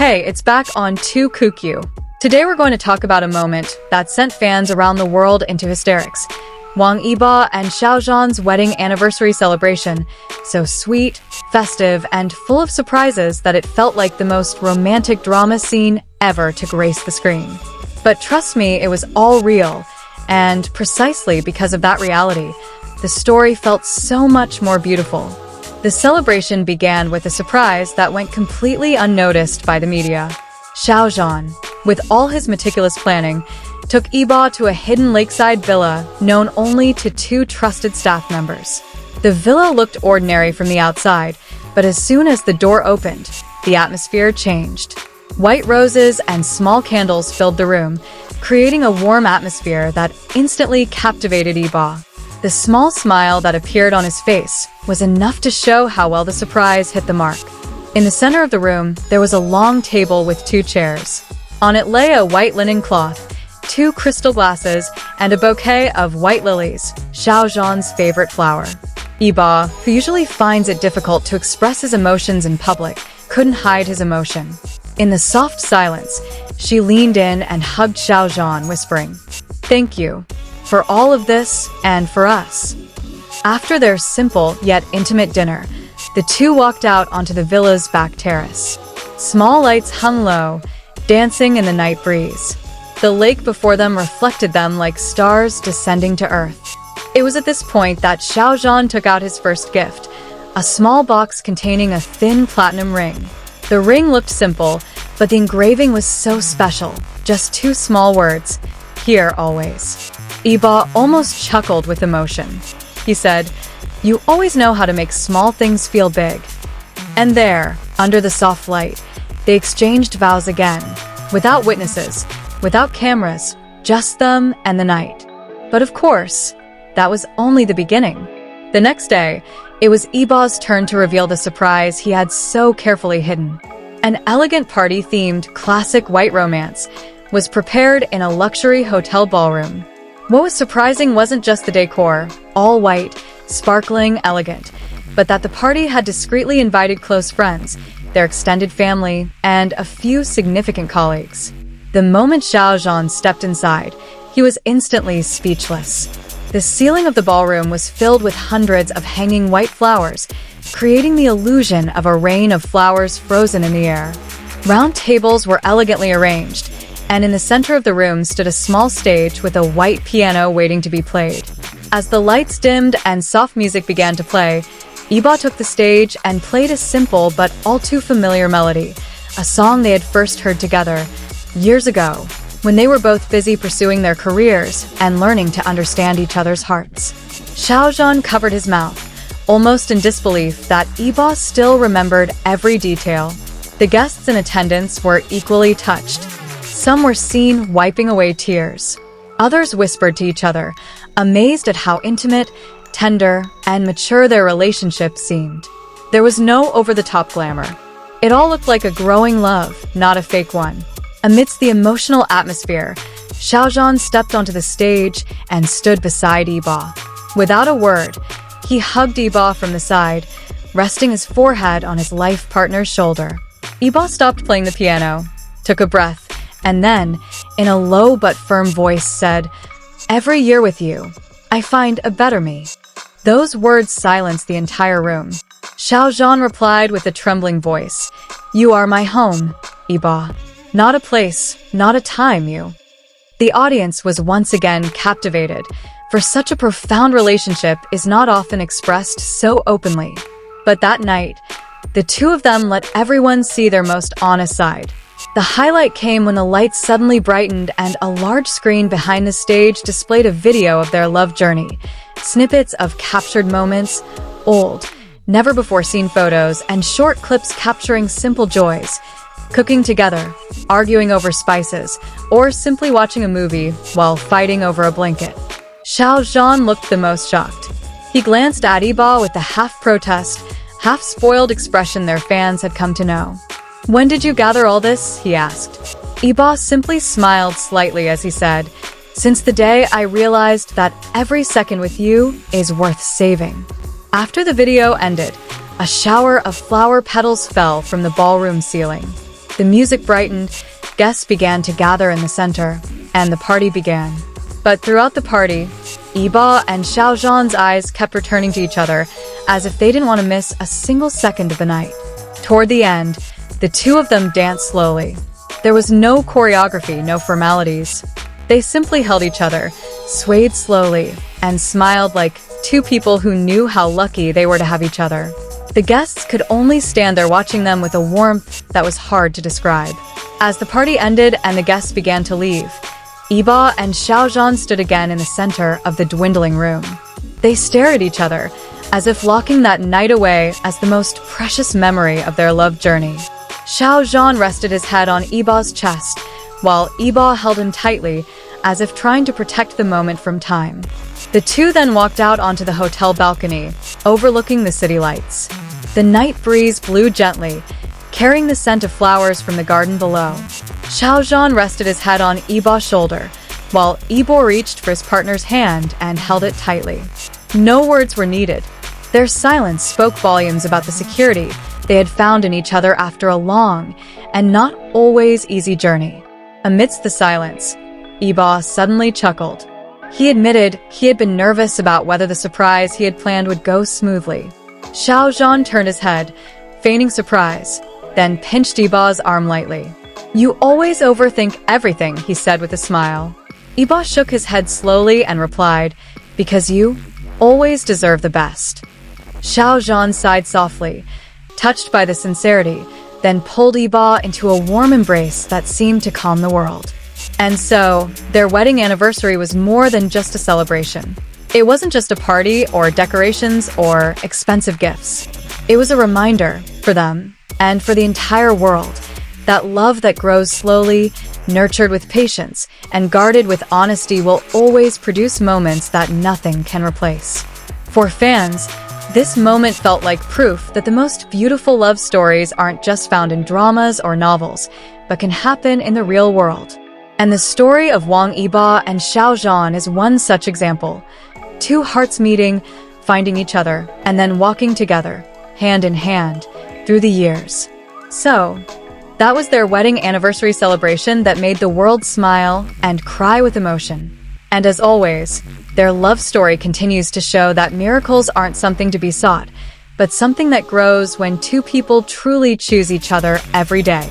Hey, it's back on Kook. Today we're going to talk about a moment that sent fans around the world into hysterics. Wang Yibo and Xiao Zhan's wedding anniversary celebration. So sweet, festive, and full of surprises that it felt like the most romantic drama scene ever to grace the screen. But trust me, it was all real. And precisely because of that reality, the story felt so much more beautiful. The celebration began with a surprise that went completely unnoticed by the media. Xiao Zhan, with all his meticulous planning, took Yibo to a hidden lakeside villa known only to two trusted staff members. The villa looked ordinary from the outside, but as soon as the door opened, the atmosphere changed. White roses and small candles filled the room, creating a warm atmosphere that instantly captivated Yibo. The small smile that appeared on his face was enough to show how well the surprise hit the mark. In the center of the room, there was a long table with two chairs. On it lay a white linen cloth, two crystal glasses, and a bouquet of white lilies, Xiao Zhan's favorite flower. Yibo, who usually finds it difficult to express his emotions in public, couldn't hide his emotion. In the soft silence, she leaned in and hugged Xiao Zhan, whispering, "Thank you for all of this and for us." After their simple yet intimate dinner, the two walked out onto the villa's back terrace. Small lights hung low, dancing in the night breeze. The lake before them reflected them like stars descending to earth. It was at this point that Xiao Zhan took out his first gift, a small box containing a thin platinum ring. The ring looked simple, but the engraving was so special. Just two small words, "Here always." Yibo almost chuckled with emotion. He said, "You always know how to make small things feel big." And there, under the soft light, they exchanged vows again, without witnesses, without cameras, just them and the night. But of course, that was only the beginning. The next day, it was Yibo's turn to reveal the surprise he had so carefully hidden. An elegant party-themed classic white romance was prepared in a luxury hotel ballroom. What was surprising wasn't just the decor, all white, sparkling, elegant, but that the party had discreetly invited close friends, their extended family, and a few significant colleagues. The moment Xiao Zhan stepped inside, he was instantly speechless. The ceiling of the ballroom was filled with hundreds of hanging white flowers, creating the illusion of a rain of flowers frozen in the air. Round tables were elegantly arranged, and in the center of the room stood a small stage with a white piano waiting to be played. As the lights dimmed and soft music began to play, Yibo took the stage and played a simple but all too familiar melody, a song they had first heard together years ago, when they were both busy pursuing their careers and learning to understand each other's hearts. Xiao Zhan covered his mouth, almost in disbelief that Yibo still remembered every detail. The guests in attendance were equally touched. Some were seen wiping away tears. Others whispered to each other, amazed at how intimate, tender, and mature their relationship seemed. There was no over-the-top glamour. It all looked like a growing love, not a fake one. Amidst the emotional atmosphere, Xiao Zhan stepped onto the stage and stood beside Yibo. Without a word, he hugged Yibo from the side, resting his forehead on his life partner's shoulder. Yibo stopped playing the piano, took a breath, and then, in a low but firm voice, said, "Every year with you, I find a better me." Those words silenced the entire room. Xiao Zhan replied with a trembling voice, "You are my home, Yibo. Not a place, not a time, you." The audience was once again captivated, for such a profound relationship is not often expressed so openly. But that night, the two of them let everyone see their most honest side. The highlight came when the lights suddenly brightened and a large screen behind the stage displayed a video of their love journey, snippets of captured moments, old, never-before-seen photos, and short clips capturing simple joys, cooking together, arguing over spices, or simply watching a movie while fighting over a blanket. Xiao Zhan looked the most shocked. He glanced at Yibo with the half-protest, half-spoiled expression their fans had come to know. "When did you gather all this?" he asked. Yibo simply smiled slightly as he said, "Since the day I realized that every second with you is worth saving." After the video ended, a shower of flower petals fell from the ballroom ceiling. The music brightened, guests began to gather in the center, and the party began. But throughout the party, Yibo and Xiao Zhan's eyes kept returning to each other, as if they didn't want to miss a single second of the night. Toward the end, the two of them danced slowly. There was no choreography, no formalities. They simply held each other, swayed slowly, and smiled like two people who knew how lucky they were to have each other. The guests could only stand there watching them with a warmth that was hard to describe. As the party ended and the guests began to leave, Yibo and Xiao Zhan stood again in the center of the dwindling room. They stared at each other, as if locking that night away as the most precious memory of their love journey. Xiao Zhan rested his head on Yibo's chest, while Yibo held him tightly, as if trying to protect the moment from time. The two then walked out onto the hotel balcony, overlooking the city lights. The night breeze blew gently, carrying the scent of flowers from the garden below. Xiao Zhan rested his head on Yibo's shoulder, while Yibo reached for his partner's hand and held it tightly. No words were needed. Their silence spoke volumes about the security they had found in each other after a long and not always easy journey. Amidst the silence, Yibo suddenly chuckled. He admitted he had been nervous about whether the surprise he had planned would go smoothly. Xiao Zhan turned his head, feigning surprise, then pinched Yibo's arm lightly. "You always overthink everything," he said with a smile. Yibo shook his head slowly and replied, "Because you always deserve the best." Xiao Zhan sighed softly, touched by the sincerity, then pulled Yibo into a warm embrace that seemed to calm the world. And so, their wedding anniversary was more than just a celebration. It wasn't just a party or decorations or expensive gifts. It was a reminder for them and for the entire world that love that grows slowly, nurtured with patience, and guarded with honesty will always produce moments that nothing can replace. For fans, this moment felt like proof that the most beautiful love stories aren't just found in dramas or novels, but can happen in the real world. And the story of Wang Yibo and Xiao Zhan is one such example. Two hearts meeting, finding each other, and then walking together, hand in hand, through the years. So, that was their wedding anniversary celebration that made the world smile and cry with emotion. And as always, their love story continues to show that miracles aren't something to be sought, but something that grows when two people truly choose each other every day.